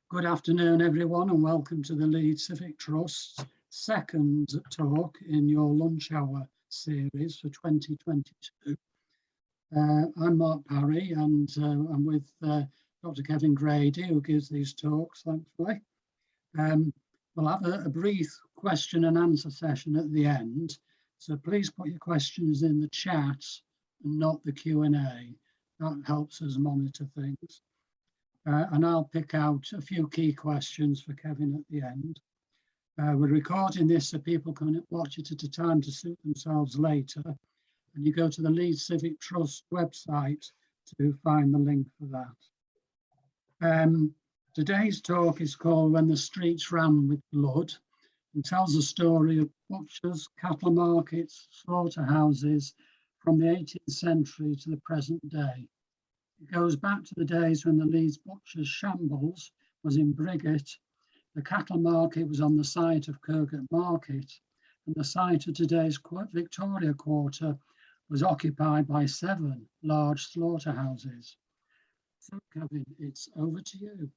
Good afternoon, everyone, and welcome to the Leeds Civic Trust's second talk in your lunch hour series for 2022. I'm Mark Parry, and I'm with Dr. Kevin Grady, who gives these talks, thankfully. We'll have a brief question and answer session at the end, so please put your questions in the chat and not the Q&A. That helps us monitor things. And I'll pick out a few key questions for Kevin at the end. We're recording this so people can watch it at a time to suit themselves later. And you go to the Leeds Civic Trust website to find the link for that. Today's talk is called When the Streets Ran with Blood and tells the story of butchers, cattle markets, slaughterhouses from the 18th century to the present day. It goes back to the days when the Leeds butcher's Shambles was in Briggate, the cattle market was on the site of Kirkgate Market, and the site of today's Victoria Quarter was occupied by 7 large slaughterhouses. So, Kevin, it's over to you.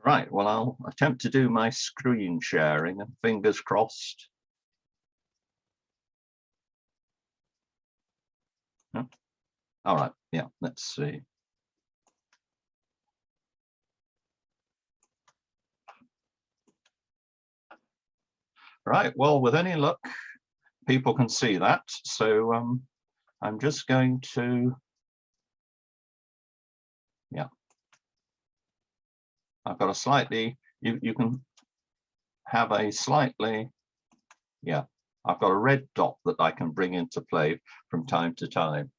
Right, well, I'll attempt to do my screen sharing and fingers crossed. All right, yeah, let's see. Right, well, with any luck, people can see that. So I'm just going to, yeah. I've got a slightly, you can have a slightly, yeah, I've got a red dot that I can bring into play from time to time.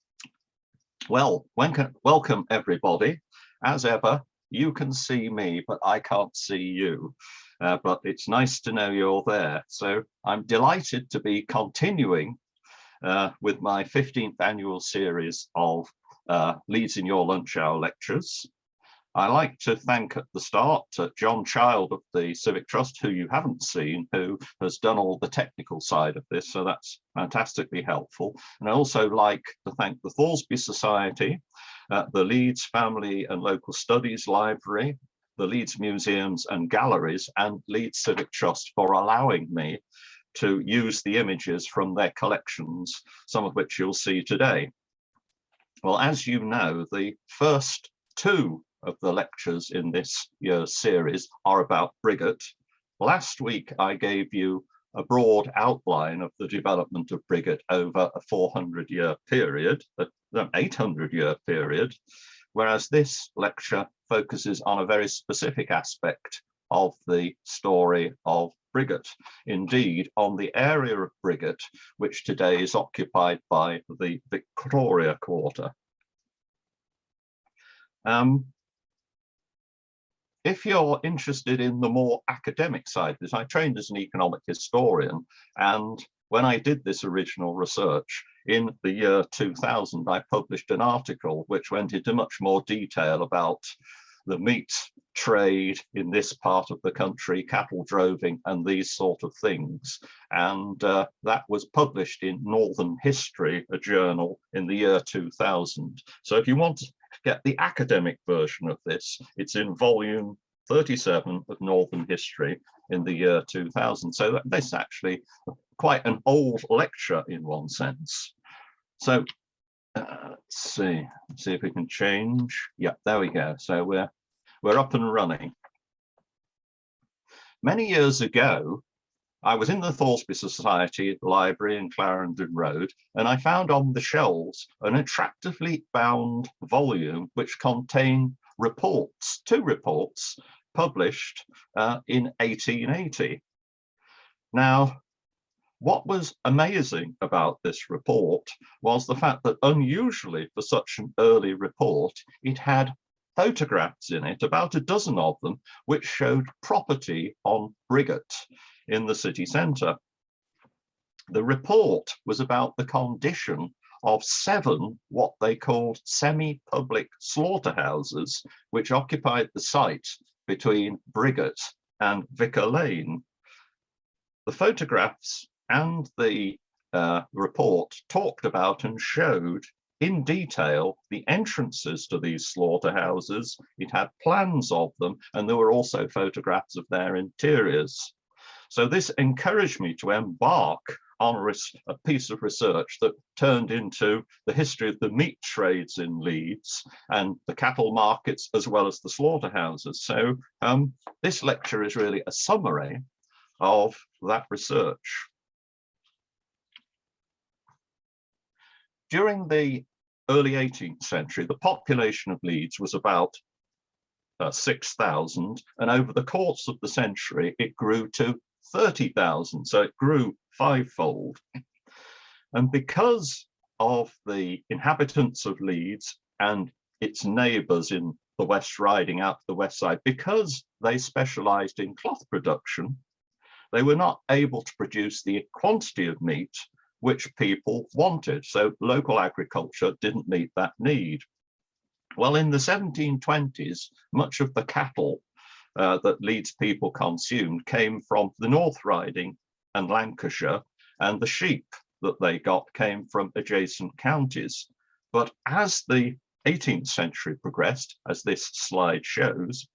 Well, welcome everybody. As ever, you can see me, but I can't see you. But it's nice to know you're there. So I'm delighted to be continuing with my 15th annual series of Leeds in Your Lunch Hour lectures. I like to thank at the start John Child of the Civic Trust, who you haven't seen, who has done all the technical side of this. So that's fantastically helpful. And I also like to thank the Thoresby Society, the Leeds Family and Local Studies Library, the Leeds Museums and Galleries, and Leeds Civic Trust for allowing me to use the images from their collections, some of which you'll see today. Well, as you know, the first 2 of the lectures in this year's series are about Briggate. Last week, I gave you a broad outline of the development of Briggate over a 400-year period, an 800-year period, whereas this lecture focuses on a very specific aspect of the story of Briggate, indeed on the area of Briggate which today is occupied by the Victoria Quarter. If you're interested in the more academic side of this, I trained as an economic historian, and when I did this original research in the year 2000, I published an article which went into much more detail about the meat trade in this part of the country, cattle droving, and these sort of things. And that was published in Northern History, a journal, in the year 2000. So if you want to get the academic version of this, it's in volume 37 of Northern History in the year 2000. So this is actually quite an old lecture in one sense. So let's see if we can change. Yeah, there we go. So we're up and running. Many years ago, I was in the Thoresby Society Library in Clarendon Road, and I found on the shelves an attractively bound volume which contained reports, 2 reports published in 1880. Now, what was amazing about this report was the fact that, unusually for such an early report, it had photographs in it, about a dozen of them, which showed property on Briggate in the city centre. The report was about the condition of 7 what they called semi-public slaughterhouses, which occupied the site between Briggate and Vicar Lane. The photographs and the report talked about and showed in detail the entrances to these slaughterhouses. It had plans of them, and there were also photographs of their interiors. So this encouraged me to embark on a piece of research that turned into the history of the meat trades in Leeds and the cattle markets, as well as the slaughterhouses. So this lecture is really a summary of that research. During the early 18th century, the population of Leeds was about 6,000, and over the course of the century, it grew to 30,000, so it grew fivefold. And because of the inhabitants of Leeds and its neighbours in the West Riding out to the west side, because they specialised in cloth production, they were not able to produce the quantity of meat which people wanted. So local agriculture didn't meet that need. Well, in the 1720s, much of the cattle that Leeds people consumed came from the North Riding and Lancashire, and the sheep that they got came from adjacent counties. But as the 18th century progressed, as this slide shows,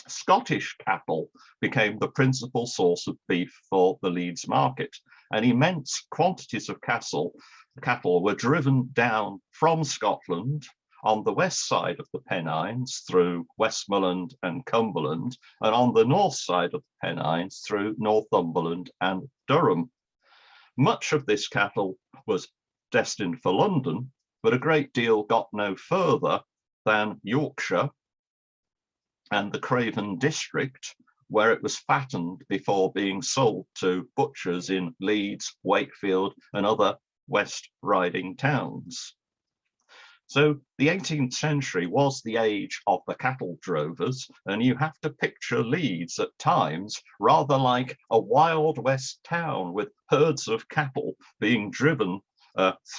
Scottish cattle became the principal source of beef for the Leeds market, and immense quantities of cattle were driven down from Scotland on the west side of the Pennines through Westmoreland and Cumberland, and on the north side of the Pennines through Northumberland and Durham. Much of this cattle was destined for London, but a great deal got no further than Yorkshire and the Craven district, where it was fattened before being sold to butchers in Leeds, Wakefield, and other West Riding towns. So the 18th century was the age of the cattle drovers, and you have to picture Leeds at times rather like a Wild West town with herds of cattle being driven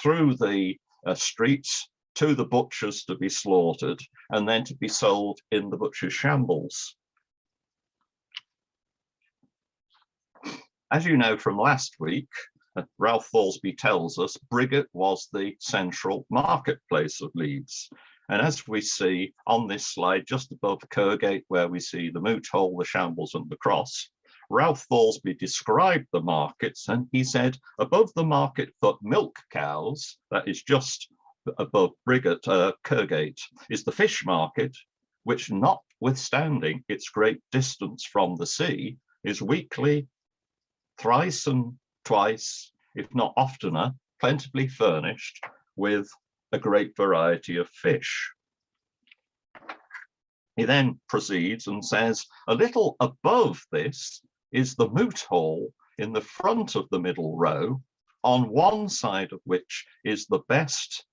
through the streets to the butchers to be slaughtered and then to be sold in the butcher's shambles. As you know from last week, Ralph Thoresby tells us Briggate was the central marketplace of Leeds. And as we see on this slide, just above Kirkgate, where we see the Moot Hole, the Shambles and the Cross, Ralph Thoresby described the markets, and he said, above the market for milk cows, that is just above Briggate, Kirkgate, is the fish market, which, notwithstanding its great distance from the sea, is weekly, thrice and twice, if not oftener, plentifully furnished with a great variety of fish. He then proceeds and says, a little above this is the Moot Hall in the front of the Middle Row, on one side of which is the best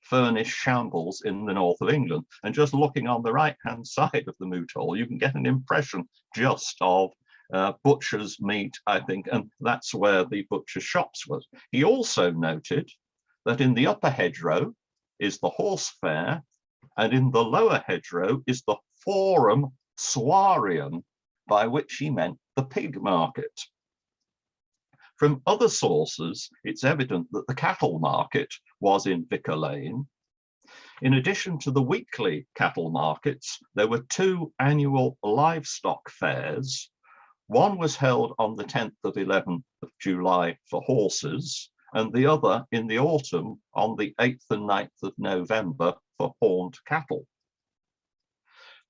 furnished shambles in the north of England. And just looking on the right-hand side of the Moot Hall, you can get an impression just of butcher's meat, I think, and that's where the butcher's shops was. He also noted that in the upper hedgerow is the horse fair, and in the lower hedgerow is the forum soarium, by which he meant the pig market. From other sources, it's evident that the cattle market was in Vicar Lane. In addition to the weekly cattle markets, there were two annual livestock fairs. One was held on the 10th of 11th of July for horses, and the other in the autumn on the 8th and 9th of November for horned cattle.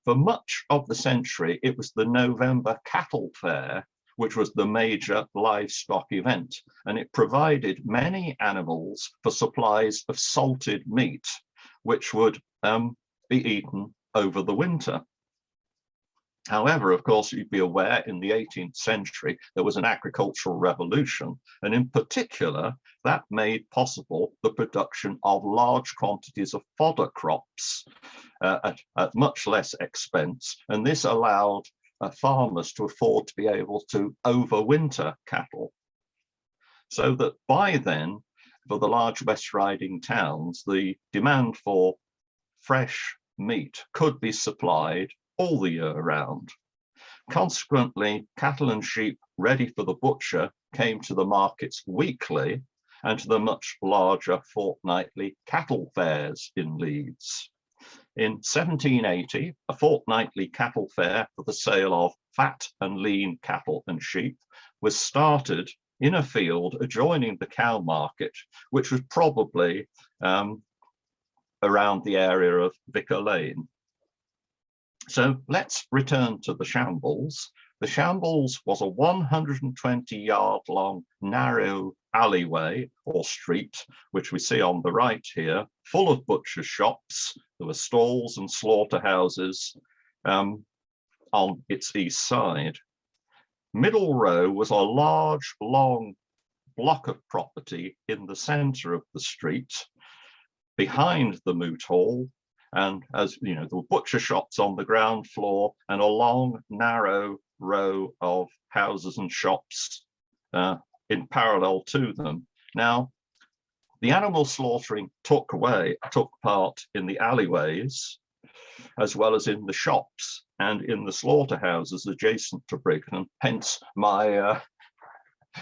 For much of the century, it was the November Cattle Fair, which was the major livestock event, and it provided many animals for supplies of salted meat, which would be eaten over the winter. However, of course, you'd be aware in the 18th century, there was an agricultural revolution, and in particular, that made possible the production of large quantities of fodder crops at much less expense. And this allowed farmers to afford to be able to overwinter cattle. So that by then, for the large West Riding towns, the demand for fresh meat could be supplied all the year round. Consequently, cattle and sheep ready for the butcher came to the markets weekly, and to the much larger fortnightly cattle fairs in Leeds. In 1780, a fortnightly cattle fair for the sale of fat and lean cattle and sheep was started in a field adjoining the cow market, which was probably around the area of Vicar Lane. So let's return to the Shambles. The Shambles was a 120-yard long narrow alleyway or street, which we see on the right here, full of butcher shops. There were stalls and slaughterhouses on its east side. Middle Row was a large, long block of property in the centre of the street, behind the Moot Hall, and as you know, there were butcher shops on the ground floor and a long, narrow row of houses and shops in parallel to them. Now, the animal slaughtering took part in the alleyways, as well as in the shops and in the slaughterhouses adjacent to Briggate, and hence my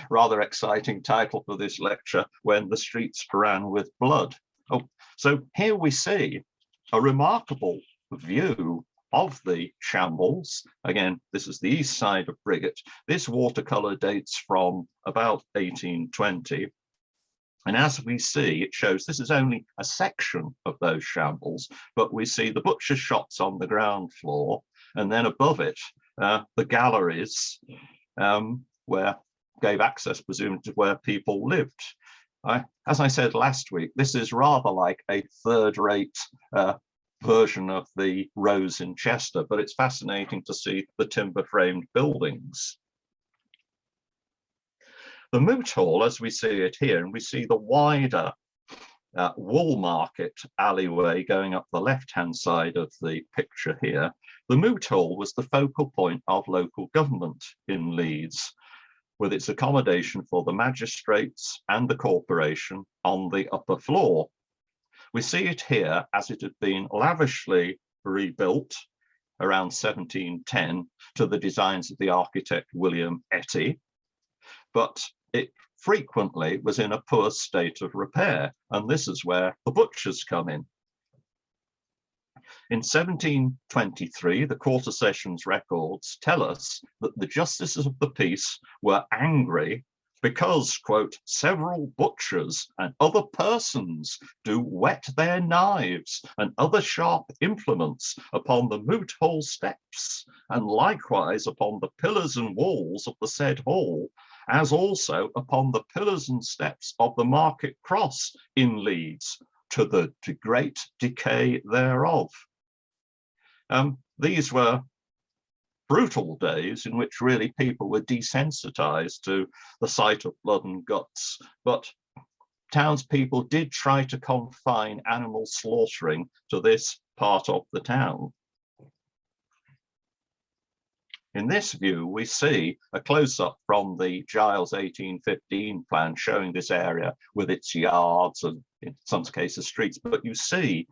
rather exciting title for this lecture, When the Streets Ran with Blood. Oh, so here we see a remarkable view of the Shambles. Again, this is the east side of Briggate. This watercolour dates from about 1820. And as we see, it shows this is only a section of those Shambles, but we see the butcher shops on the ground floor, and then above it, the galleries, where gave access, presumably, to where people lived. As I said last week, this is rather like a third-rate version of the rows in Chester, but it's fascinating to see the timber-framed buildings. The Moot Hall, as we see it here, and we see the wider Wool Market alleyway going up the left-hand side of the picture here. The Moot Hall was the focal point of local government in Leeds, with its accommodation for the magistrates and the corporation on the upper floor. We see it here as it had been lavishly rebuilt around 1710 to the designs of the architect William Etty, but it frequently was in a poor state of repair, and this is where the butchers come in. In 1723, the Quarter Sessions records tell us that the justices of the peace were angry because, quote, several butchers and other persons do whet their knives and other sharp implements upon the Moot Hall steps, and likewise upon the pillars and walls of the said hall, as also upon the pillars and steps of the Market Cross in Leeds, to the great decay thereof. These were brutal days in which really people were desensitized to the sight of blood and guts, but townspeople did try to confine animal slaughtering to this part of the town. In this view, we see a close-up from the Giles 1815 plan showing this area with its yards and in some cases streets, but you see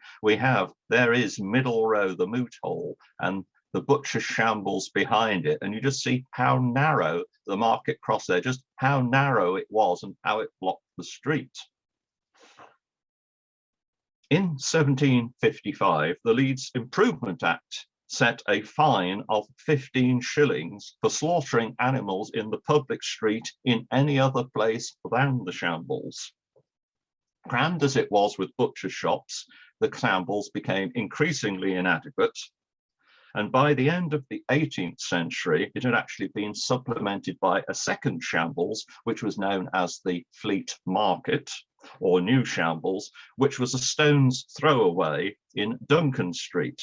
there is Middle Row, the Moot Hall, and the butcher Shambles behind it, and you just see how narrow the Market Cross there, just how narrow it was and how it blocked the street. In 1755, the Leeds Improvement Act set a fine of 15 shillings for slaughtering animals in the public street in any other place than the Shambles. Crammed as it was with butcher shops, the Shambles became increasingly inadequate, and by the end of the 18th century, it had actually been supplemented by a second Shambles, which was known as the Fleet Market, or New Shambles, which was a stone's throw away in Duncan Street.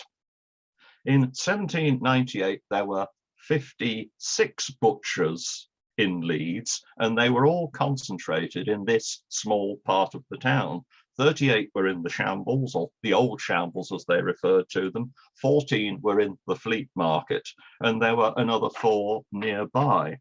In 1798, there were 56 butchers in Leeds, and they were all concentrated in this small part of the town. 38 were in the Shambles, or the old Shambles as they referred to them. 14 were in the Fleet Market, and there were another 4 nearby.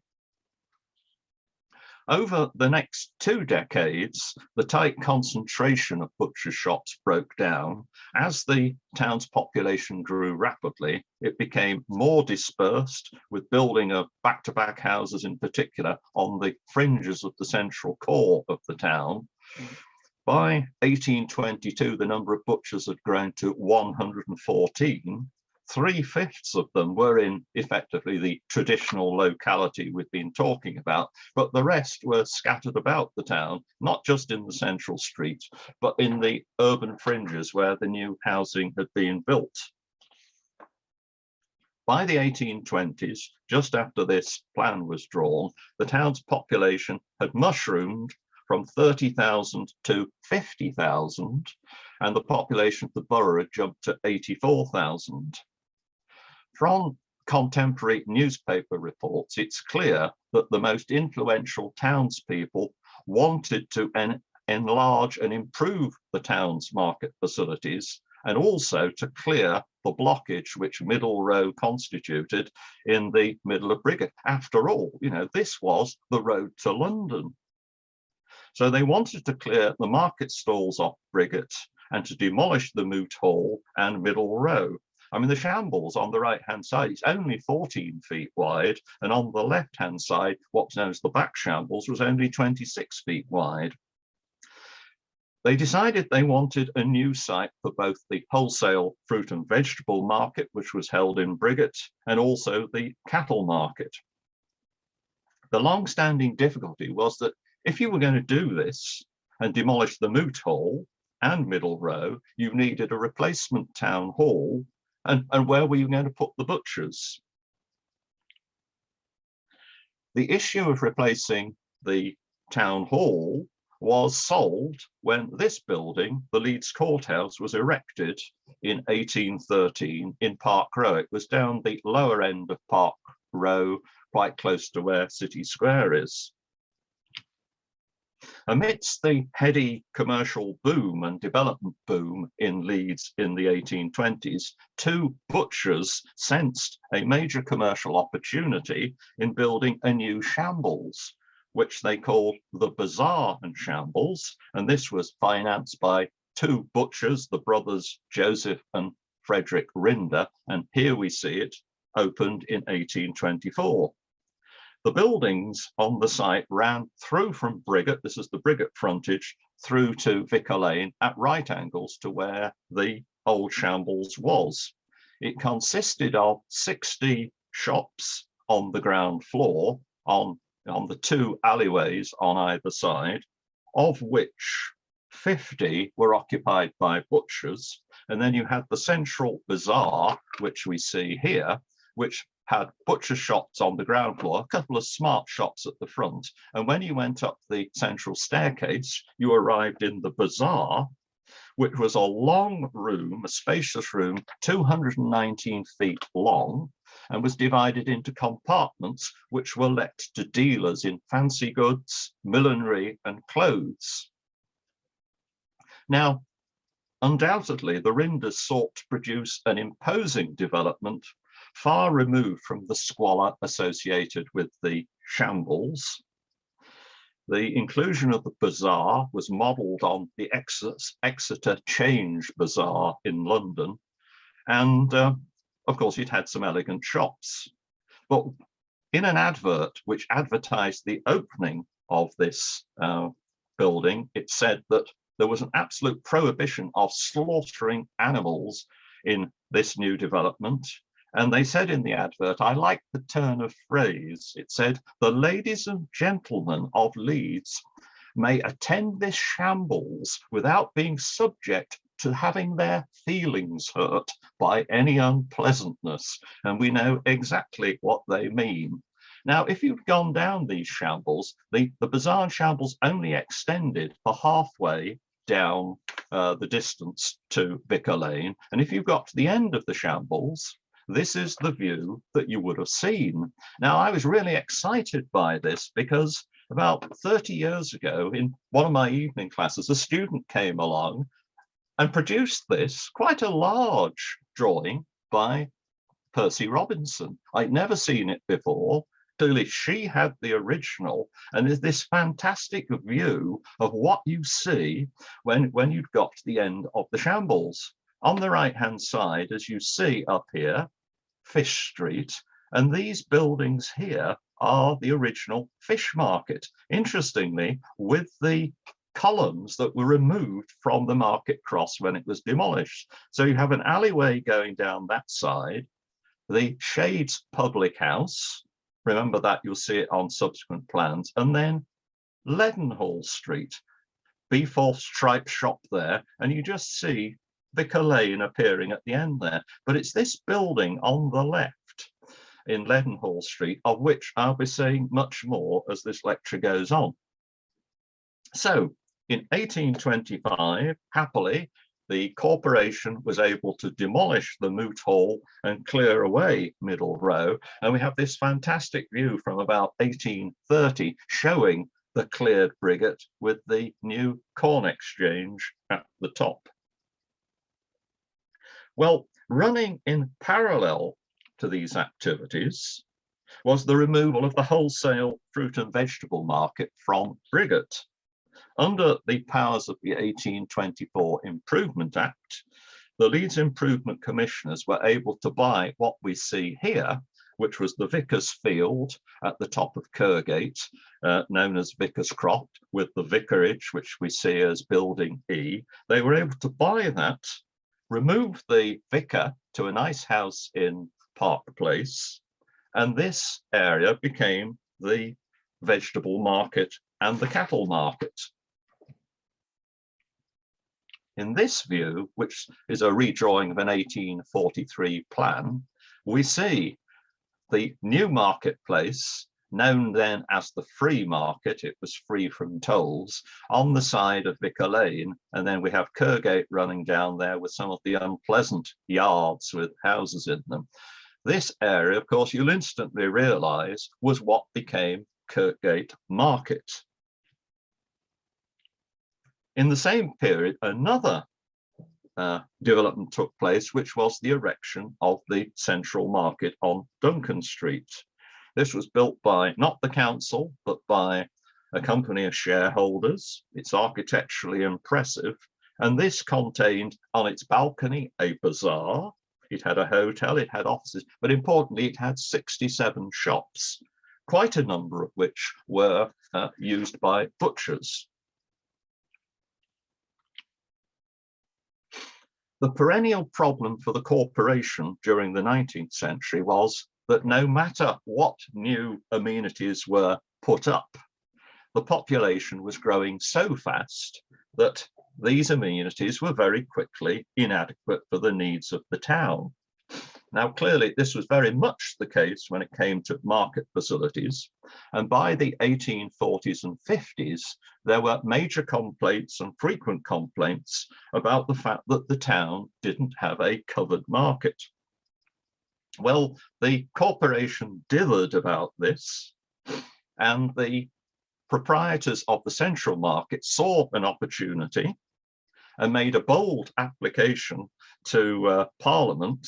Over the next 2 decades, the tight concentration of butcher shops broke down. As the town's population grew rapidly, it became more dispersed, with building of back-to-back houses in particular on the fringes of the central core of the town. By 1822, the number of butchers had grown to 114. 3/5 of them were in effectively the traditional locality we've been talking about, but the rest were scattered about the town, not just in the central street, but in the urban fringes where the new housing had been built. By the 1820s, just after this plan was drawn, the town's population had mushroomed from 30,000 to 50,000, and the population of the borough had jumped to 84,000. From contemporary newspaper reports, it's clear that the most influential townspeople wanted to enlarge and improve the town's market facilities, and also to clear the blockage which Middle Row constituted in the middle of Briggate. After all, this was the road to London. So they wanted to clear the market stalls off Briggate and to demolish the Moot Hall and Middle Row. I mean, the Shambles on the right-hand side is only 14 feet wide, and on the left-hand side, what's known as the back Shambles was only 26 feet wide. They decided they wanted a new site for both the wholesale fruit and vegetable market, which was held in Briggate, and also the cattle market. The long-standing difficulty was that if you were going to do this and demolish the Moot Hall and Middle Row, you needed a replacement town hall, and where were you going to put the butchers? The issue of replacing the town hall was solved when this building, the Leeds Courthouse, was erected in 1813 in Park Row. It was down the lower end of Park Row, quite close to where City Square is. Amidst the heady commercial boom and development boom in Leeds in the 1820s, 2 butchers sensed a major commercial opportunity in building a new Shambles, which they called the Bazaar and Shambles, and this was financed by 2 butchers, the brothers Joseph and Frederick Rinder, and here we see it opened in 1824. The buildings on the site ran through from Briggate, this is the Briggate frontage, through to Vicar Lane at right angles to where the old Shambles was. It consisted of 60 shops on the ground floor on the 2 alleyways on either side, of which 50 were occupied by butchers. And then you had the central bazaar, which we see here, which had butcher shops on the ground floor, a couple of smart shops at the front. And when you went up the central staircase, you arrived in the bazaar, which was a long room, a spacious room, 219 feet long, and was divided into compartments which were let to dealers in fancy goods, millinery, and clothes. Now, undoubtedly, the Rinders sought to produce an imposing development far removed from the squalor associated with the Shambles. The inclusion of the bazaar was modelled on the Exeter Change Bazaar in London, and of course it had some elegant shops. But in an advert which advertised the opening of this building, it said that there was an absolute prohibition of slaughtering animals in this new development. And they said in the advert, I like the turn of phrase. It said, the ladies and gentlemen of Leeds may attend this Shambles without being subject to having their feelings hurt by any unpleasantness. And we know exactly what they mean. Now, if you've gone down these Shambles, the bazaar and Shambles only extended for halfway down the distance to Vicar Lane. And if you got to the end of the Shambles, this is the view that you would have seen. Now, I was really excited by this because about 30 years ago, in one of my evening classes, a student came along and produced this, quite a large drawing by Percy Robinson. I'd never seen it before, clearly she had the original, and there's this fantastic view of what you see when you've got to the end of the Shambles. On the right-hand side, as you see up here, Fish Street, and these buildings here are the original fish market. Interestingly, with the columns that were removed from the market cross when it was demolished. So you have an alleyway going down that side, the Shades Public House, remember that, you'll see it on subsequent plans, and then Leadenhall Street, B4 striped shop there, and you just see Vicar Lane appearing at the end there. But it's this building on the left in Leadenhall Street, of which I'll be saying much more as this lecture goes on. So in 1825, happily, the corporation was able to demolish the Moot Hall and clear away Middle Row. And we have this fantastic view from about 1830 showing the cleared Briggate with the new Corn Exchange at the top. Well, running in parallel to these activities was the removal of the wholesale fruit and vegetable market from Briggate. Under the powers of the 1824 Improvement Act, the Leeds Improvement Commissioners were able to buy what we see here, which was the Vicar's Field at the top of Kirkgate, known as Vicar's Croft, with the vicarage, which we see as Building E. They were able to buy that, remove the vicar to a nice house in Park Place, and this area became the vegetable market and the cattle market. In this view, which is a redrawing of an 1843 plan, we see the new marketplace, known then as the Free Market, it was free from tolls, on the side of Vicar Lane, and then we have Kirkgate running down there with some of the unpleasant yards with houses in them. This area, of course, you'll instantly realise was what became Kirkgate Market. In the same period, another development took place, which was the erection of the Central Market on Duncan Street. This was built by not the council, but by a company of shareholders. It's architecturally impressive, and this contained on its balcony a bazaar. It had a hotel, it had offices, but importantly, it had 67 shops, quite a number of which were used by butchers. The perennial problem for the corporation during the 19th century was that no matter what new amenities were put up, the population was growing so fast that these amenities were very quickly inadequate for the needs of the town. Now, clearly, this was very much the case when it came to market facilities. And by the 1840s and 50s, there were major complaints and frequent complaints about the fact that the town didn't have a covered market. Well, the corporation dithered about this, and the proprietors of the Central Market saw an opportunity and made a bold application to Parliament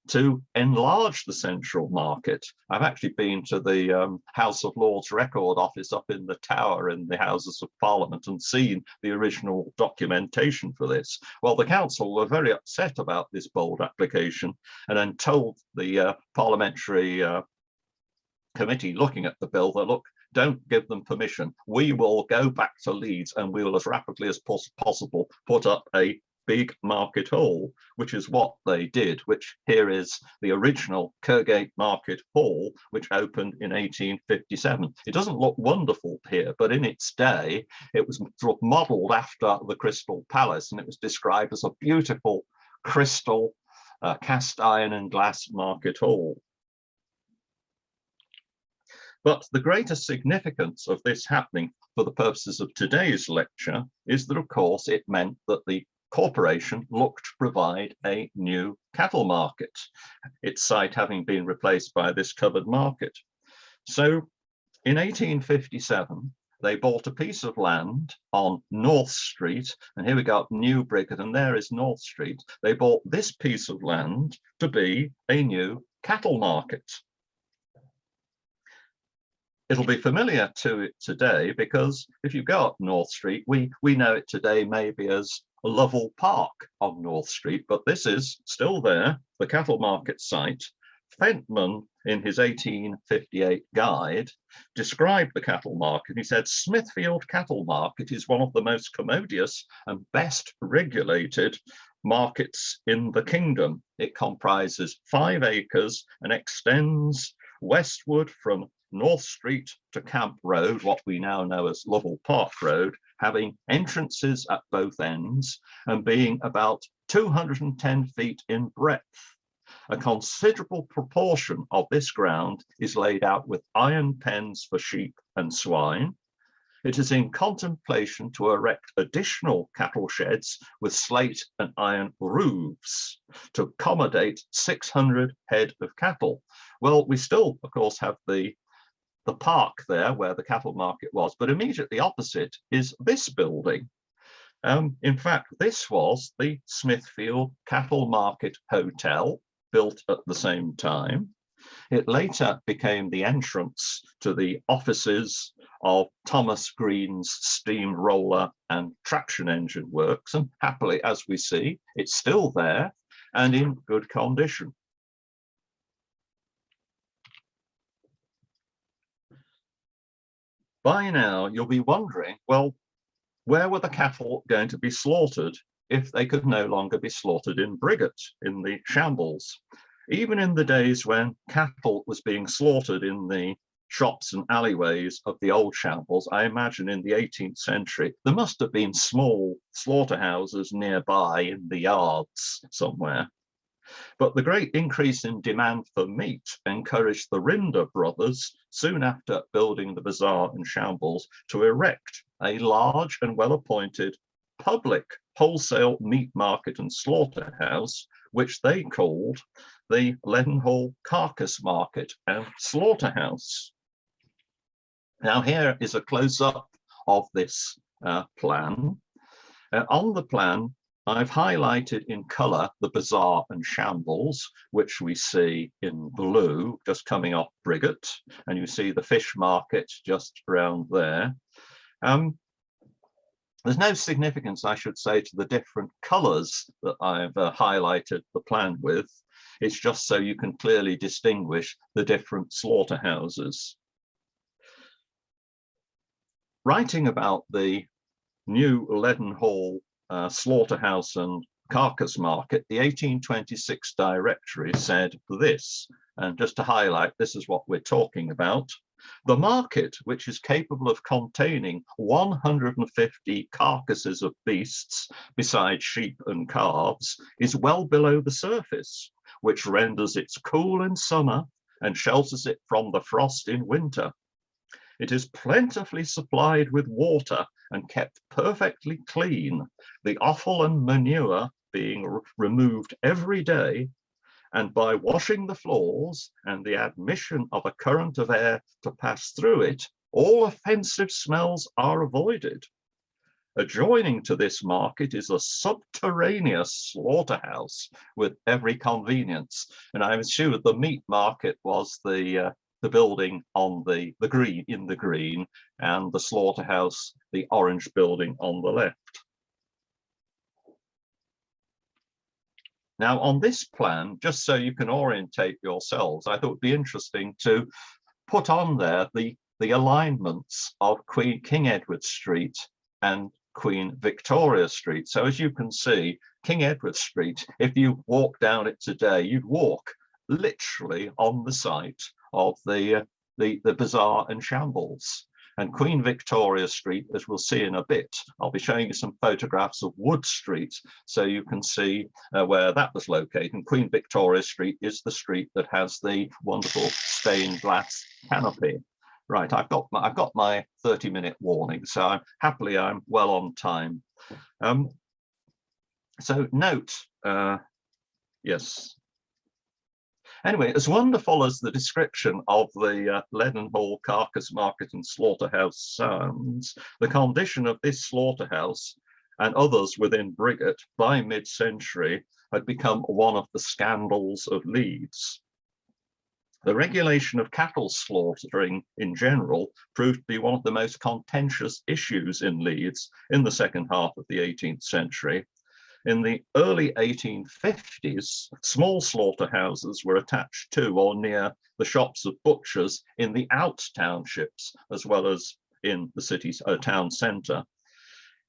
to enlarge the Central Market. I've actually been to the House of Lords Record Office up in the Tower in the Houses of Parliament and seen the original documentation for this. Well, the council were very upset about this bold application and then told the parliamentary committee looking at the bill that, look, don't give them permission. We will go back to Leeds and we will, as rapidly as possible, put up a big market hall, which is what they did, which here is the original Kirkgate Market Hall, which opened in 1857. It doesn't look wonderful here, but in its day, it was sort of modelled after the Crystal Palace, and it was described as a beautiful crystal cast iron and glass market hall. But the greatest significance of this happening for the purposes of today's lecture is that, of course, it meant that the corporation looked to provide a new cattle market, its site having been replaced by this covered market. So in 1857, they bought a piece of land on North Street, and here we got New Briggate, and there is North Street. They bought this piece of land to be a new cattle market. It'll be familiar to it today because if you go up North Street, we know it today maybe as Lovell Park on North Street, but this is still there, the cattle market site. Fentman, in his 1858 guide, described the cattle market. He said, Smithfield Cattle Market is one of the most commodious and best regulated markets in the kingdom. It comprises 5 acres and extends westward from North Street to Camp Road, what we now know as Lovell Park Road, having entrances at both ends and being about 210 feet in breadth. A considerable proportion of this ground is laid out with iron pens for sheep and swine. It is in contemplation to erect additional cattle sheds with slate and iron roofs to accommodate 600 head of cattle. Well, we still, of course, have the park there where the cattle market was, but immediately opposite is this building. In fact, this was the Smithfield Cattle Market Hotel, built at the same time. It later became the entrance to the offices of Thomas Green's steam roller and traction engine works, and happily, as we see, it's still there and in good condition. By now, you'll be wondering, well, where were the cattle going to be slaughtered if they could no longer be slaughtered in Briggate, in the Shambles? Even in the days when cattle was being slaughtered in the shops and alleyways of the old Shambles, I imagine in the 18th century, there must have been small slaughterhouses nearby in the yards somewhere. But the great increase in demand for meat encouraged the Rinder brothers, soon after building the bazaar and Shambles, to erect a large and well-appointed public wholesale meat market and slaughterhouse, which they called the Leadenhall Carcass Market and Slaughterhouse. Now here is a close-up of this plan. On the plan, I've highlighted in colour the bazaar and Shambles, which we see in blue, just coming off Briggate, and you see the fish market just around there. There's no significance, I should say, to the different colours that I've highlighted the plan with. It's just so you can clearly distinguish the different slaughterhouses. Writing about the new Leadenhall slaughterhouse and carcass market, the 1826 directory said this, and just to highlight, this is what we're talking about. The market, which is capable of containing 150 carcasses of beasts, besides sheep and calves, is well below the surface, which renders it cool in summer and shelters it from the frost in winter. It is plentifully supplied with water and kept perfectly clean, the offal and manure being removed every day, and by washing the floors and the admission of a current of air to pass through it, all offensive smells are avoided. Adjoining to this market is a subterraneous slaughterhouse with every convenience. And I'm sure the meat market was the building on the green, in the green, and the slaughterhouse, the orange building on the left. Now, on this plan, just so you can orientate yourselves, I thought it would be interesting to put on there the alignments of King Edward Street and Queen Victoria Street. So as you can see, King Edward Street, if you walk down it today, you'd walk literally on the site of the bazaar and Shambles. And Queen Victoria Street, as we'll see in a bit, I'll be showing you some photographs of Wood Street so you can see where that was located. And Queen Victoria Street is the street that has the wonderful stained glass canopy. Right, I've got my 30-minute warning, so I'm well on time. So note, yes. Anyway, as wonderful as the description of the Leadenhall Carcass Market and Slaughterhouse sounds, the condition of this slaughterhouse and others within Briggate by mid-century had become one of the scandals of Leeds. The regulation of cattle slaughtering in general proved to be one of the most contentious issues in Leeds in the second half of the 18th century. In the early 1850s, small slaughterhouses were attached to or near the shops of butchers in the out townships, as well as in the city's town centre.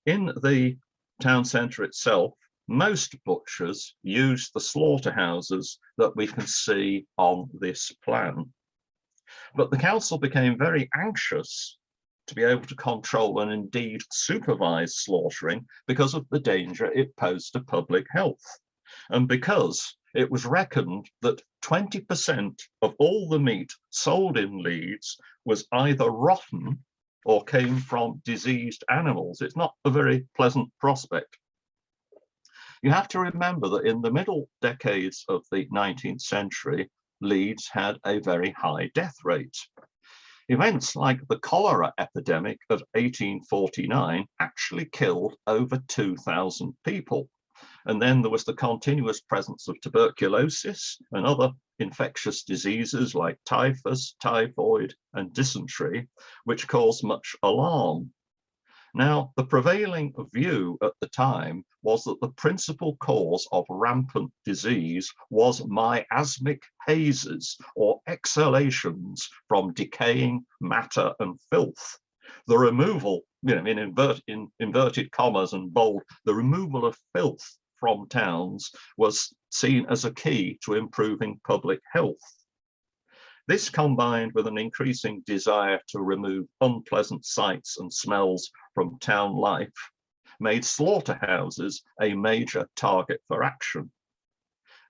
In the town centre itself, most butchers used the slaughterhouses that we can see on this plan. But the council became very anxious to be able to control and indeed supervise slaughtering because of the danger it posed to public health, and because it was reckoned that 20% of all the meat sold in Leeds was either rotten or came from diseased animals. It's not a very pleasant prospect. You have to remember that in the middle decades of the 19th century, Leeds had a very high death rate. Events like the cholera epidemic of 1849 actually killed over 2,000 people. And then there was the continuous presence of tuberculosis and other infectious diseases like typhus, typhoid, and dysentery, which caused much alarm. Now, the prevailing view at the time was that the principal cause of rampant disease was miasmic hazes, or exhalations from decaying matter and filth. The removal, in inverted commas and bold, the removal of filth from towns was seen as a key to improving public health. This, combined with an increasing desire to remove unpleasant sights and smells from town life, made slaughterhouses a major target for action.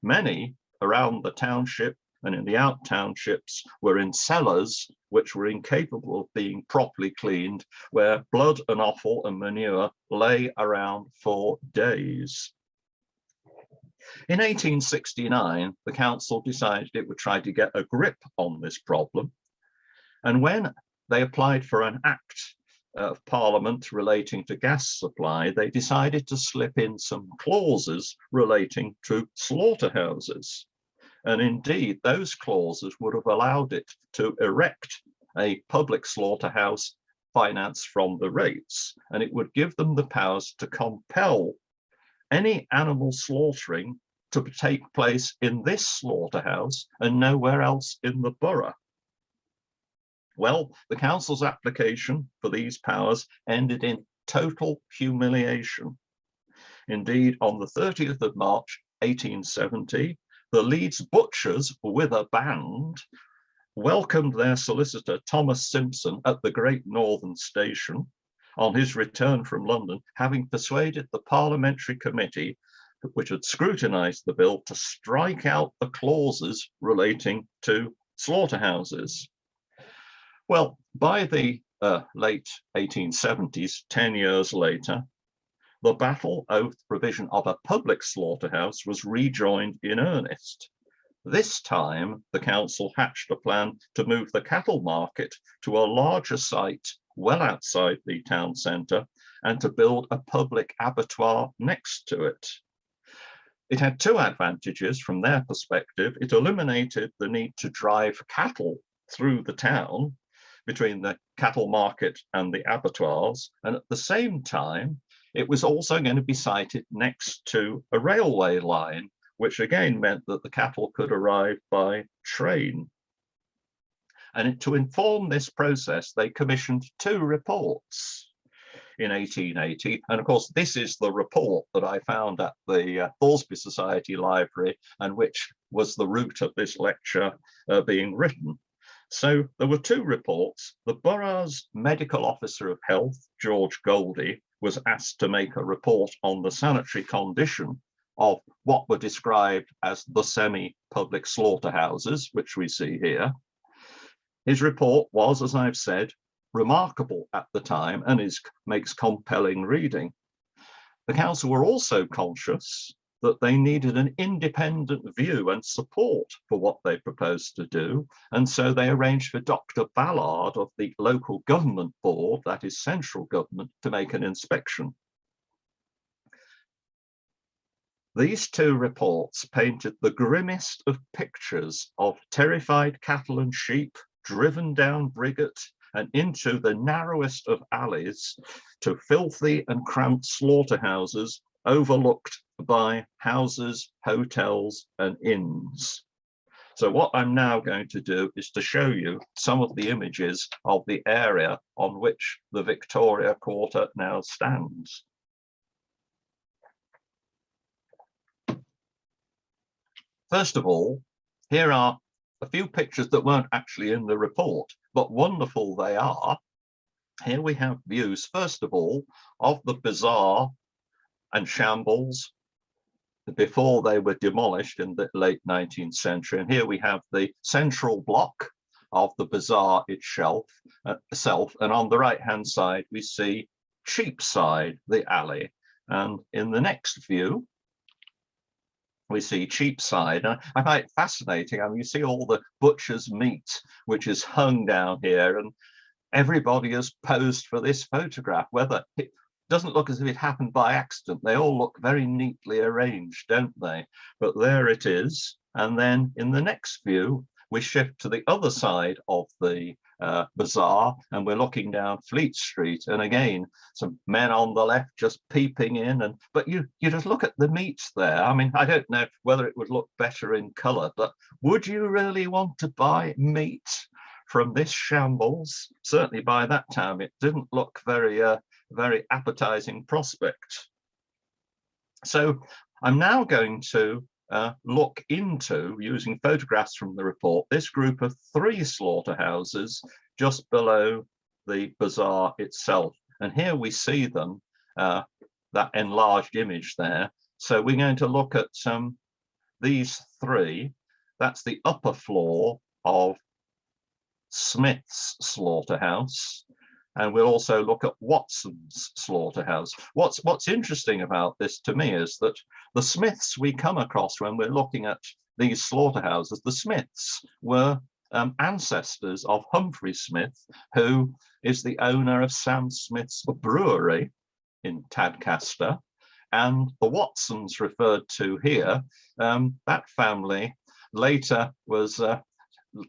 Many around the township and in the out townships were in cellars which were incapable of being properly cleaned, where blood and offal and manure lay around for days. In 1869, the council decided it would try to get a grip on this problem. And when they applied for an act of Parliament relating to gas supply, they decided to slip in some clauses relating to slaughterhouses. And indeed, those clauses would have allowed it to erect a public slaughterhouse financed from the rates, and it would give them the powers to compel any animal slaughtering to take place in this slaughterhouse and nowhere else in the borough. Well, the council's application for these powers ended in total humiliation. Indeed, on the 30th of March, 1870, the Leeds butchers with a band welcomed their solicitor, Thomas Simpson, at the Great Northern Station on his return from London, having persuaded the parliamentary committee which had scrutinised the bill to strike out the clauses relating to slaughterhouses. Well, by the late 1870s, 10 years later, the battle over the provision of a public slaughterhouse was rejoined in earnest. This time, the council hatched a plan to move the cattle market to a larger site well outside the town centre and to build a public abattoir next to it. It had two advantages from their perspective. It eliminated the need to drive cattle through the town between the cattle market and the abattoirs, and at the same time, it was also going to be sited next to a railway line, which again meant that the cattle could arrive by train. And to inform this process, they commissioned two reports in 1880. And of course, this is the report that I found at the Thoresby Society library, and which was the root of this lecture being written. So there were two reports. The borough's medical officer of health, George Goldie, was asked to make a report on the sanitary condition of what were described as the semi-public slaughterhouses, which we see here. His report was, as I've said, remarkable at the time and makes compelling reading. The council were also conscious that they needed an independent view and support for what they proposed to do, and so they arranged for Dr. Ballard of the local government board, that is central government, to make an inspection. These two reports painted the grimmest of pictures of terrified cattle and sheep driven down Briggate and into the narrowest of alleys to filthy and cramped slaughterhouses overlooked by houses, hotels and inns. So what I'm now going to do is to show you some of the images of the area on which the Victoria Quarter now stands. First of all, here are a few pictures that weren't actually in the report, but wonderful they are. Here we have views, first of all, of the bazaar and Shambles before they were demolished in the late 19th century. And here we have the central block of the bazaar itself, and on the right-hand side, we see Cheapside, the alley. And in the next view, we see Cheapside. I find it fascinating. I mean, you see all the butcher's meat, which is hung down here, and everybody has posed for this photograph, whether it doesn't look as if it happened by accident. They all look very neatly arranged, don't they? But there it is. And then in the next view, we shift to the other side of the bazaar, and we're looking down Fleet Street. And again, some men on the left just peeping in. But you just look at the meat there. I mean, I don't know whether it would look better in colour, but would you really want to buy meat from this Shambles? Certainly by that time, it didn't look very appetizing prospect. So I'm now going to look into, using photographs from the report, this group of 3 slaughterhouses just below the bazaar itself. And here we see them, that enlarged image there. So we're going to look at these 3. That's the upper floor of Smith's slaughterhouse. And we'll also look at Watson's slaughterhouse. What's interesting about this to me is that the Smiths we come across when we're looking at these slaughterhouses, the Smiths were ancestors of Humphrey Smith, who is the owner of Sam Smith's brewery in Tadcaster. And the Watsons referred to here, that family later was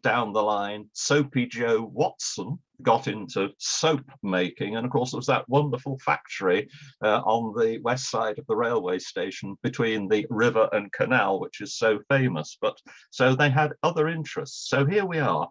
down the line, Soapy Joe Watson got into soap making, and of course there was that wonderful factory on the west side of the railway station between the river and canal, which is so famous. But so they had other interests. So here we are.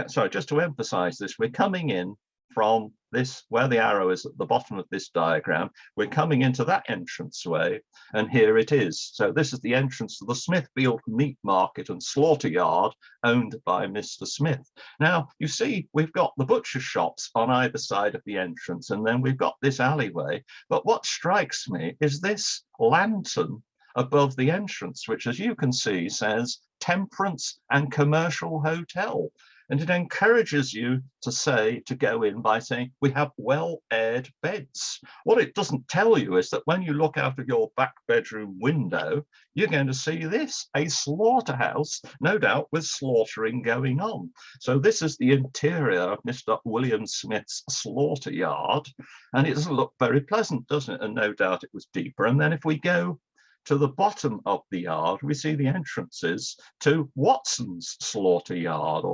Sorry, just to emphasize this, we're coming in from this, where the arrow is at the bottom of this diagram, we're coming into that entranceway, and here it is. So this is the entrance to the Smithfield Meat Market and Slaughter Yard, owned by Mr. Smith. Now, you see, we've got the butcher shops on either side of the entrance, and then we've got this alleyway. But what strikes me is this lantern above the entrance, which, as you can see, says Temperance and Commercial Hotel. And it encourages you to go in by saying, we have well-aired beds. What it doesn't tell you is that when you look out of your back bedroom window, you're going to see this, a slaughterhouse, no doubt with slaughtering going on. So this is the interior of Mr. William Smith's slaughter yard. And it doesn't look very pleasant, doesn't it? And no doubt it was deeper. And then if we go to the bottom of the yard, we see the entrances to Watson's slaughter yard,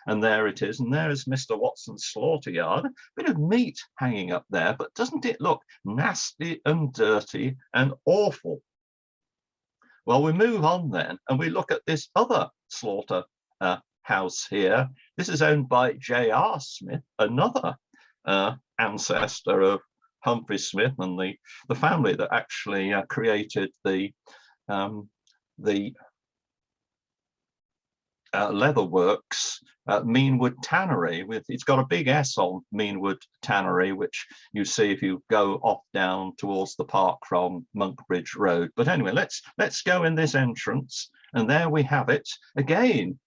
and there it is, and there is Mr. Watson's slaughter yard. A bit of meat hanging up there, but doesn't it look nasty and dirty and awful? Well, we move on then, and we look at this other slaughter house here. This is owned by J.R. Smith, another ancestor of Humphrey Smith and the family that actually created the leather works, Meanwood Tannery. It's got a big S on Meanwood Tannery, which you see if you go off down towards the park from Monkbridge Road. But anyway, let's go in this entrance, and there we have it again.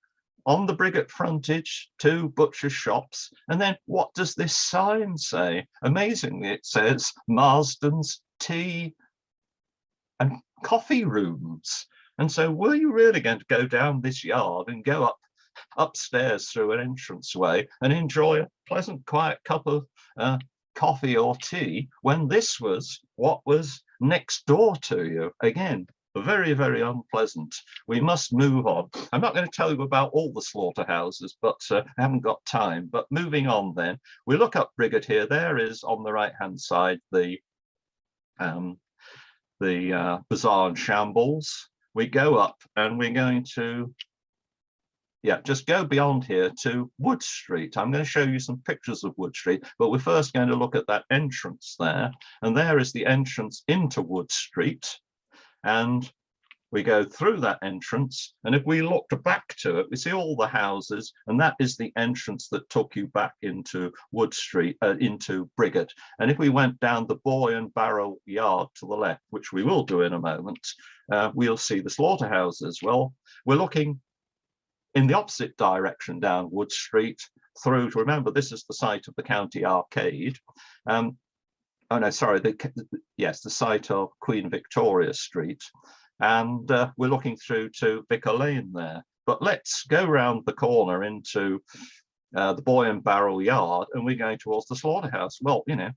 On the Briggate frontage, 2 butcher shops. And then what does this sign say? Amazingly, it says Marsden's Tea and Coffee Rooms. And so were you really going to go down this yard and go upstairs through an entranceway and enjoy a pleasant, quiet cup of coffee or tea when this was what was next door to you? Again, very, very unpleasant. We must move on. I'm not going to tell you about all the slaughterhouses, but I haven't got time. But moving on then, we look up Briggate here. There is on the right-hand side the Bazaar and Shambles. We go up and we're going to, yeah, just go beyond here to Wood Street. I'm going to show you some pictures of Wood Street, but we're first going to look at that entrance there. And there is the entrance into Wood Street. And we go through that entrance. And if we looked back to it, we see all the houses. And that is the entrance that took you back into Wood Street, into Briggate. And if we went down the Boy and Barrow Yard to the left, which we will do in a moment, we'll see the slaughterhouses. Well, we're looking in the opposite direction down Wood Street through to, remember, this is the site of the County Arcade. Oh no, sorry, yes, the site of Queen Victoria Street. And we're looking through to Vicar Lane there. But let's go round the corner into the Boy and Barrel Yard, and we're going towards the slaughterhouse. Well, you know,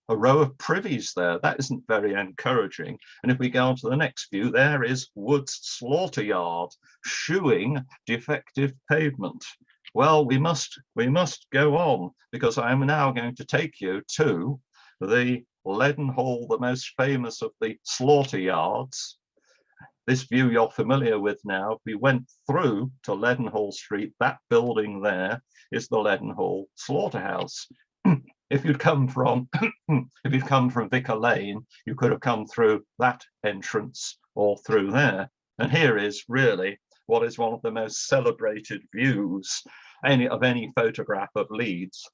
a row of privies there. That isn't very encouraging. And if we go on to the next view, there is Wood's Slaughter Yard, shoeing defective pavement. Well, we must go on, because I am now going to take you to the Leadenhall, the most famous of the slaughter yards. This view you're familiar with now. We went through to Leadenhall Street. That building there is the Leadenhall Slaughterhouse. If you'd come from Vicar Lane, you could have come through that entrance or through there. And here is really what is one of the most celebrated views of any photograph of Leeds,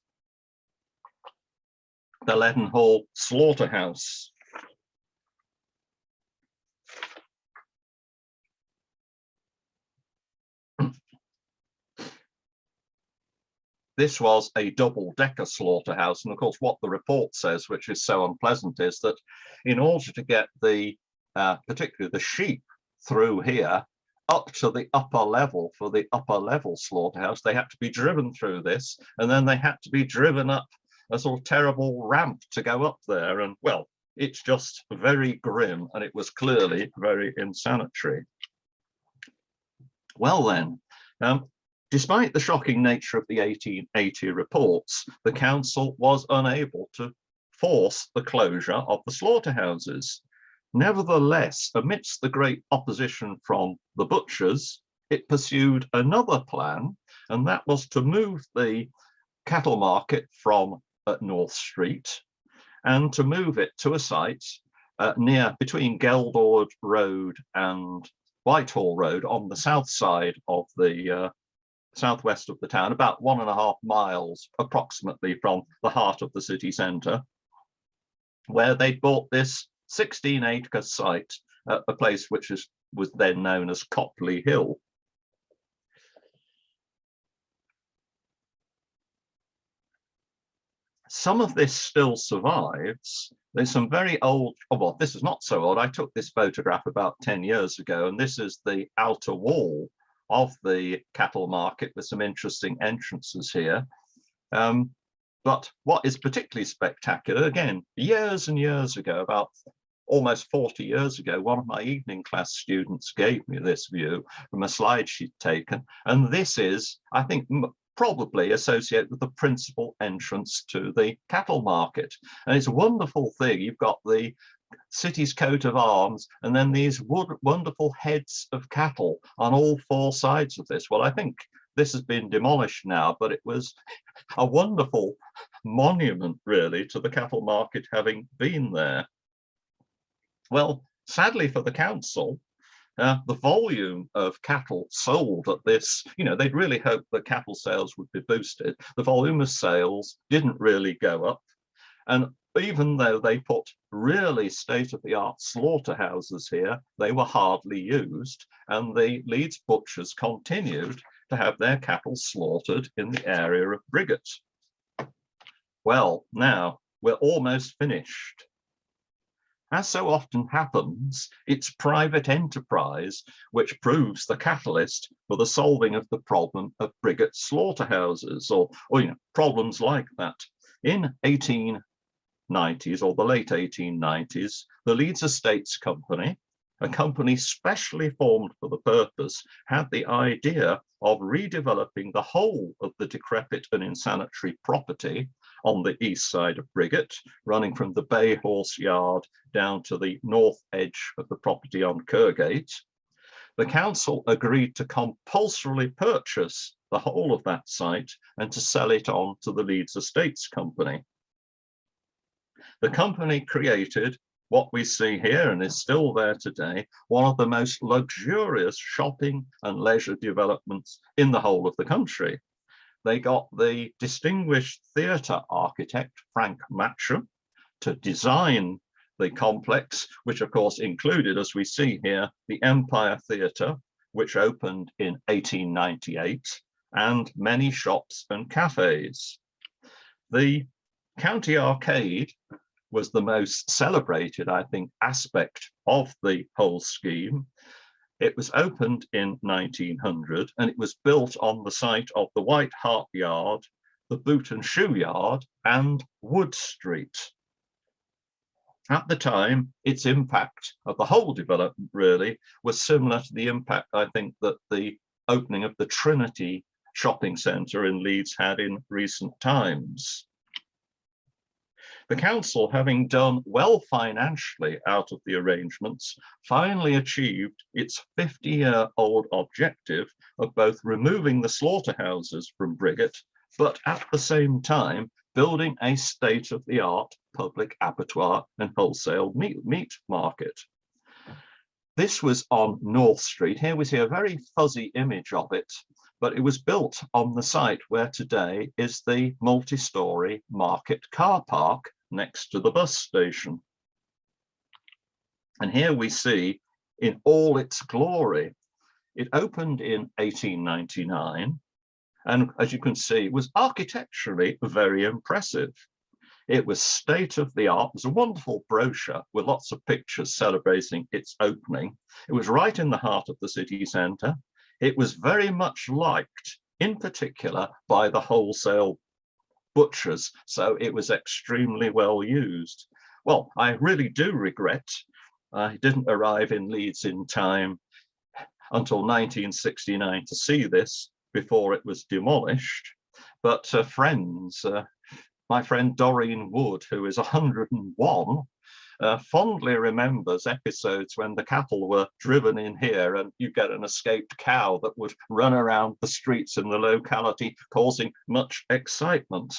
the Leadenhall Slaughterhouse. This was a double-decker slaughterhouse, and of course what the report says, which is so unpleasant, is that in order to get the particularly the sheep through here up to the upper level for the upper level slaughterhouse, they had to be driven through this, and then they had to be driven up a sort of terrible ramp to go up there. And well, it's just very grim, and it was clearly very insanitary. Well then, despite the shocking nature of the 1880 reports, the council was unable to force the closure of the slaughterhouses. Nevertheless, amidst the great opposition from the butchers, it pursued another plan, and that was to move the cattle market from North Street and to move it to a site between Geldord Road and Whitehall Road on the south side of the southwest of the town, about 1.5 miles approximately from the heart of the city centre, where they bought this 16-acre site at a place which was then known as Copley Hill. Some of this still survives. There's some very old, oh, well, this is not so old. I took this photograph about 10 years ago, and this is the outer wall of the cattle market with some interesting entrances here. But what is particularly spectacular, again, years and years ago, about almost 40 years ago, one of my evening class students gave me this view from a slide she'd taken. And this is, I think, probably associated with the principal entrance to the cattle market. And it's a wonderful thing. You've got the city's coat of arms, and then these wonderful heads of cattle on all 4 sides of this. Well, I think this has been demolished now, but it was a wonderful monument, really, to the cattle market having been there. Well, sadly for the council, the volume of cattle sold at this, you know, they'd really hoped that cattle sales would be boosted. The volume of sales didn't really go up. And even though they put really state-of-the-art slaughterhouses here, they were hardly used. And the Leeds butchers continued to have their cattle slaughtered in the area of Briggate. Well, now we're almost finished. As so often happens, it's private enterprise which proves the catalyst for the solving of the problem of Briggate slaughterhouses, or you know, problems like that. In 1890s or the late 1890s, the Leeds Estates Company a company specially formed for the purpose, had the idea of redeveloping the whole of the decrepit and insanitary property on the east side of Briggate, running from the Bay Horse Yard down to the north edge of the property on Kirkgate. The council agreed to compulsorily purchase the whole of that site and to sell it on to the Leeds Estates Company. The company created what we see here and is still there today, one of the most luxurious shopping and leisure developments in the whole of the country. They got the distinguished theatre architect, Frank Matcham, to design the complex, which of course included, as we see here, the Empire Theatre, which opened in 1898, and many shops and cafes. The County Arcade was the most celebrated, I think, aspect of the whole scheme. It was opened in 1900 and it was built on the site of the White Hart Yard, the Boot and Shoe Yard, and Wood Street. At the time, its impact of the whole development really was similar to the impact, I think, that the opening of the Trinity shopping centre in Leeds had in recent times. The council, having done well financially out of the arrangements, finally achieved its 50-year-old objective of both removing the slaughterhouses from Briggate, but at the same time building a state-of-the-art public abattoir and wholesale meat market. This was on North Street. Here we see a very fuzzy image of it, but it was built on the site where today is the multi-storey market car park next to the bus station. And here we see in all its glory. It opened in 1899, and as you can see, was architecturally very impressive. It was state of the art. It was a wonderful brochure with lots of pictures celebrating its opening. It was right in the heart of the city centre. It was very much liked, in particular, by the wholesale butchers, so it was extremely well used. Well, I really do regret I didn't arrive in Leeds in time until 1969 to see this before it was demolished, but my friend Doreen Wood, who is 101, fondly remembers episodes when the cattle were driven in here and you get an escaped cow that would run around the streets in the locality, causing much excitement.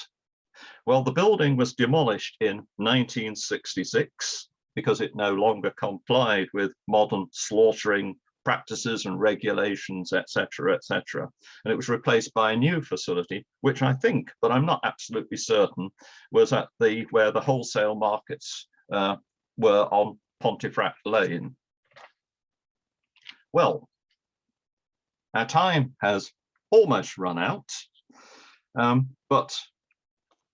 Well, the building was demolished in 1966 because it no longer complied with modern slaughtering practices and regulations, etc., etc. And it was replaced by a new facility, which I think, but I'm not absolutely certain, was at where the wholesale markets were on Pontefract Lane. Well, our time has almost run out, but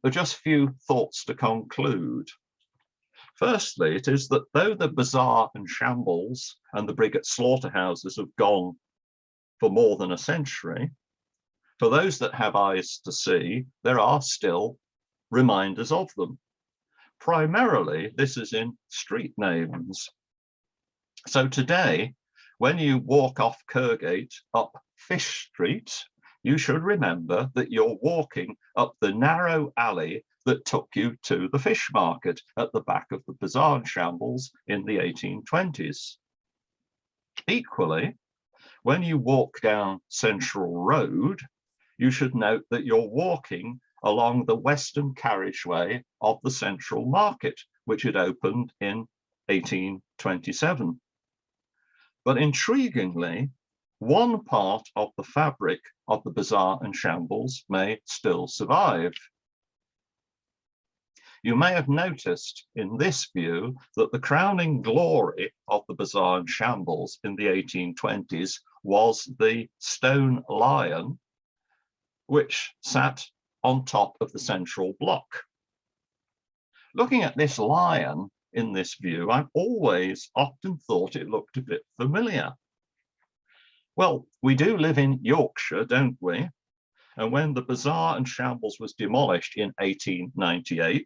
there are just a few thoughts to conclude. Firstly, it is that though the Bazaar and Shambles and the Briggate Slaughterhouses have gone for more than a century, for those that have eyes to see, there are still reminders of them. Primarily, this is in street names. So today, when you walk off Kirkgate up Fish Street, you should remember that you're walking up the narrow alley that took you to the fish market at the back of the Bazaar and Shambles in the 1820s. Equally, when you walk down Central Road, you should note that you're walking along the western carriageway of the Central Market, which had opened in 1827. But intriguingly, one part of the fabric of the Bazaar and Shambles may still survive. You may have noticed in this view that the crowning glory of the Bazaar and Shambles in the 1820s was the stone lion, which sat on top of the central block. Looking at this lion in this view, I've always often thought it looked a bit familiar. Well, we do live in Yorkshire, don't we? And when the Bazaar and Shambles was demolished in 1898,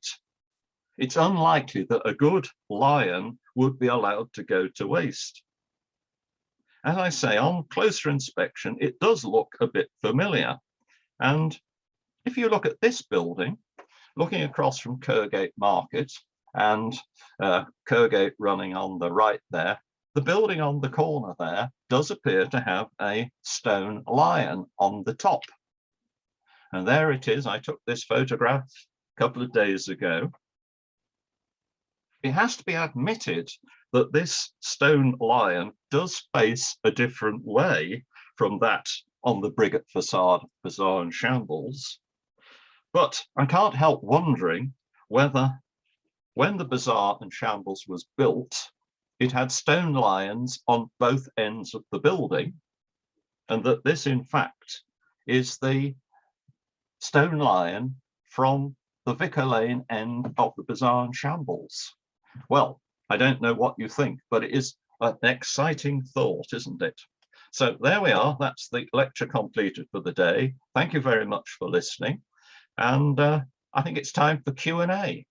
it's unlikely that a good lion would be allowed to go to waste. as I say, on closer inspection, it does look a bit familiar. And if you look at this building, looking across from Kirkgate Market and Kirkgate running on the right there, the building on the corner there does appear to have a stone lion on the top. And there it is. I took this photograph a couple of days ago. It has to be admitted that this stone lion does face a different way from that on the Briggate facade, bazaar and Shambles. But I can't help wondering whether when the bazaar and Shambles was built, it had stone lions on both ends of the building, and that this in fact is the stone lion from the Vicar Lane end of the bazaar and Shambles. Well, I don't know what you think, but it is an exciting thought, isn't it? So there we are. That's the lecture completed for the day. Thank you very much for listening. And I think it's time for Q&A.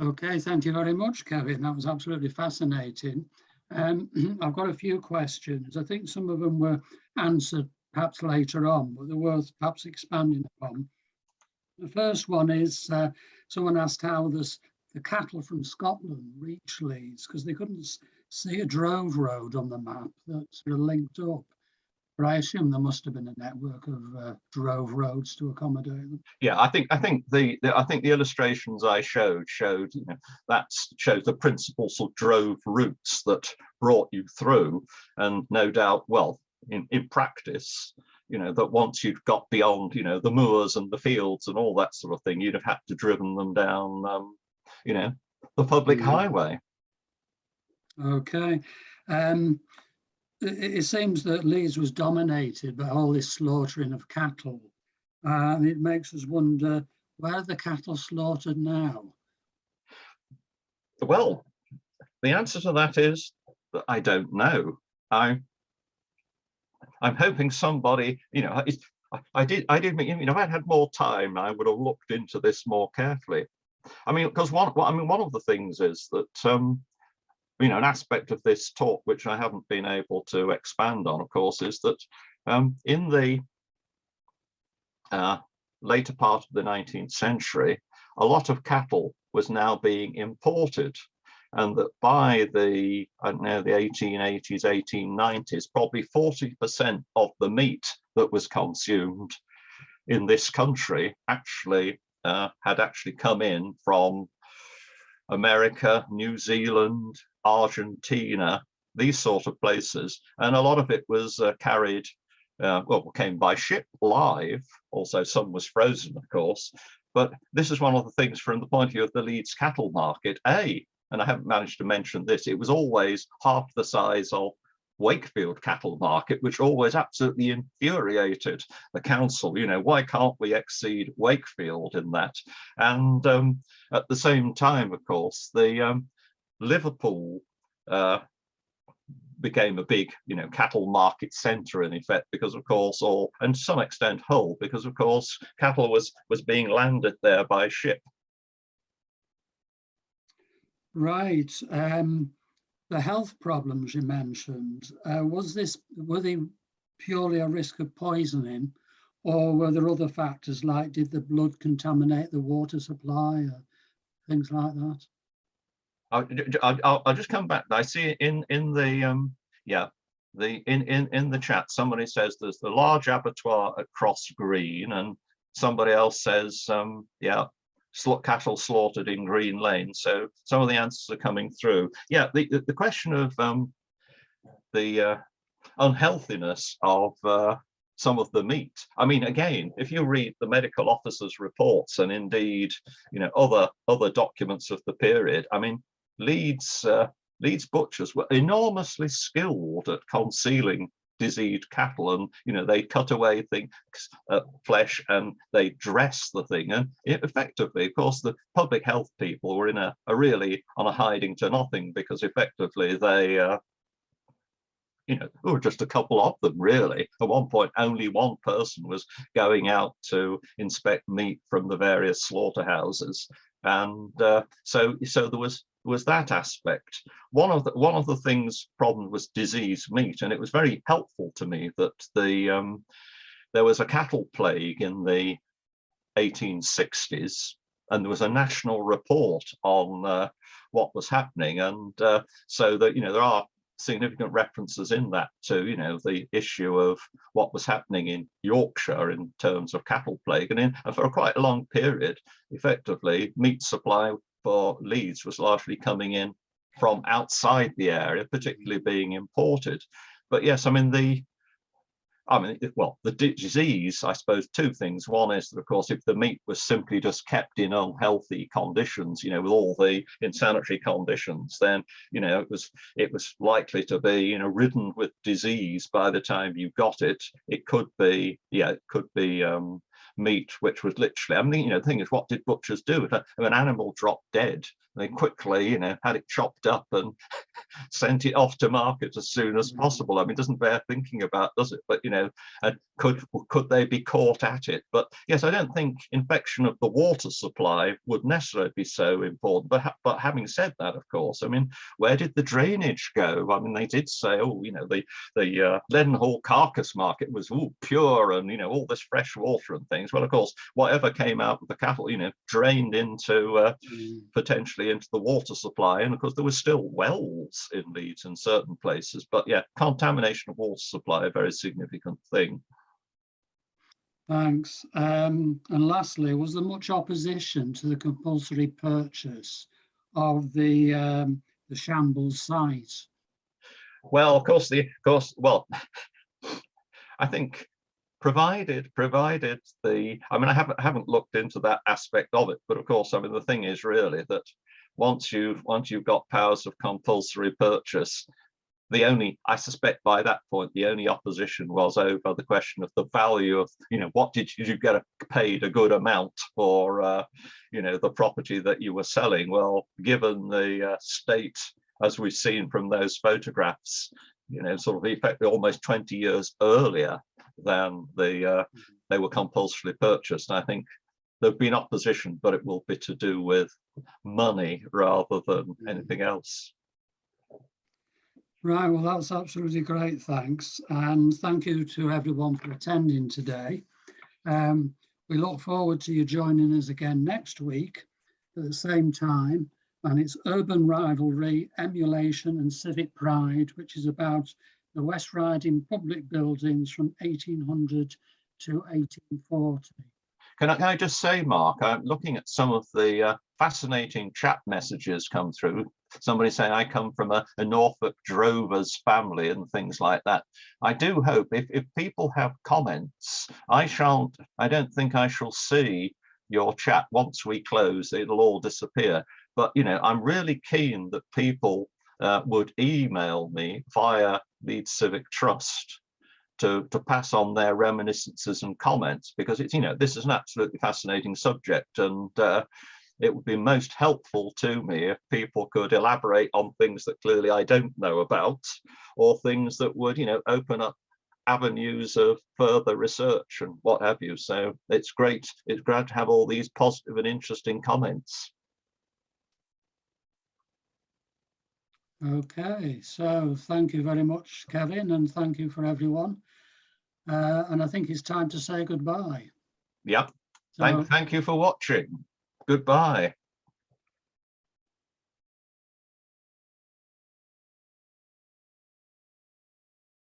Okay, thank you very much, Kevin. That was absolutely fascinating. I've got a few questions. I think some of them were answered perhaps later on, but they're worth perhaps expanding upon. The first one is someone asked how the cattle from Scotland reach Leeds, because they couldn't see a drove road on the map that sort of linked up. But I assume there must have been a network of drove roads to accommodate them. Yeah, I think the illustrations I showed that shows the principal sort of drove routes that brought you through, and no doubt, well, in practice, that once you'd got beyond, the moors and the fields and all that sort of thing, you'd have had to driven them down, the public highway. Okay. It seems that Leeds was dominated by all this slaughtering of cattle. And it makes us wonder, where are the cattle slaughtered now? Well, the answer to that is that I don't know. I'm hoping somebody, I did, if I'd had more time, I would have looked into this more carefully. I mean, because one of the things is that, an aspect of this talk, which I haven't been able to expand on, of course, is that in the later part of the 19th century, a lot of cattle was now being imported, and that by the 1880s, 1890s, probably 40% of the meat that was consumed in this country actually had come in from America, New Zealand, Argentina, these sort of places, and a lot of it was carried, came by ship live. Also, some was frozen, of course. But this is one of the things from the point of view of the Leeds cattle market. And I haven't managed to mention this, it was always half the size of Wakefield cattle market, which always absolutely infuriated the council. Why can't we exceed Wakefield in that? And at the same time, of course, the Liverpool became a big, cattle market centre in effect, because of course, and to some extent Hull, because of course cattle was being landed there by ship. Right. The health problems you mentioned, were they purely a risk of poisoning, or were there other factors, like did the blood contaminate the water supply, or things like that? I'll just come back. I see in the in the chat somebody says there's the large abattoir at Cross Green, and somebody else says cattle slaughtered in Green Lane. So some of the answers are coming through. Yeah, the question of the unhealthiness of some of the meat. I mean, again, if you read the medical officers' reports, and indeed, other documents of the period, I mean, Leeds butchers were enormously skilled at concealing diseased cattle, and they cut away things, flesh, and they dress the thing, and effectively, of course, the public health people were in a really on a hiding to nothing, because effectively they there were just a couple of them, really. At one point, only one person was going out to inspect meat from the various slaughterhouses, and so there was was that aspect. One of the things problem was disease meat, and it was very helpful to me that there was a cattle plague in the 1860s, and there was a national report on what was happening, and so that there are significant references in that to the issue of what was happening in Yorkshire in terms of cattle plague, and for quite a long period, effectively, meat supply for Leeds was largely coming in from outside the area, particularly being imported. But yes, the disease, I suppose, two things. One is that, of course, if the meat was simply just kept in unhealthy conditions, with all the insanitary conditions, then, it was likely to be, ridden with disease by the time you got it. It could be, meat which was literally, the thing is, what did butchers do? If an animal dropped dead, they quickly, had it chopped up and sent it off to market as soon as possible. It doesn't bear thinking about, does it? But, could they be caught at it? But yes, I don't think infection of the water supply would necessarily be so important. But having said that, of course, where did the drainage go? They did say, the Leadenhall Carcass Market was pure and, all this fresh water and things. Well, of course, whatever came out of the cattle, drained into potentially into the water supply, and of course there were still wells in Leeds in certain places, but yeah, contamination of water supply, a very significant thing. Thanks. And lastly, was there much opposition to the compulsory purchase of the Shambles site? Well, I think provided the, I haven't looked into that aspect of it, but of course, the thing is really that once you've got powers of compulsory purchase, I suspect by that point, the only opposition was over the question of the value of, what did you get paid a good amount for, the property that you were selling? Well, given the state, as we've seen from those photographs, sort of effectively almost 20 years earlier than they were compulsorily purchased. I think there've been opposition, but it will be to do with money rather than anything else. Right, well, that's absolutely great, thanks. And thank you to everyone for attending today. We look forward to you joining us again next week at the same time. And it's Urban Rivalry, Emulation and Civic Pride, which is about the West Riding public buildings from 1800 to 1840. Can I just say, Mark, I'm looking at some of the fascinating chat messages come through. Somebody saying I come from a Norfolk drovers family and things like that. I do hope if people have comments, I don't think I shall see your chat once we close. It'll all disappear. But, I'm really keen that people would email me via Leeds Civic Trust to pass on their reminiscences and comments, because it's, this is an absolutely fascinating subject, and it would be most helpful to me if people could elaborate on things that clearly I don't know about, or things that would, open up avenues of further research and what have you. So it's great to have all these positive and interesting comments. Okay, so thank you very much, Kevin, and thank you for everyone. And I think it's time to say goodbye. Yep. So, thank you for watching. Goodbye.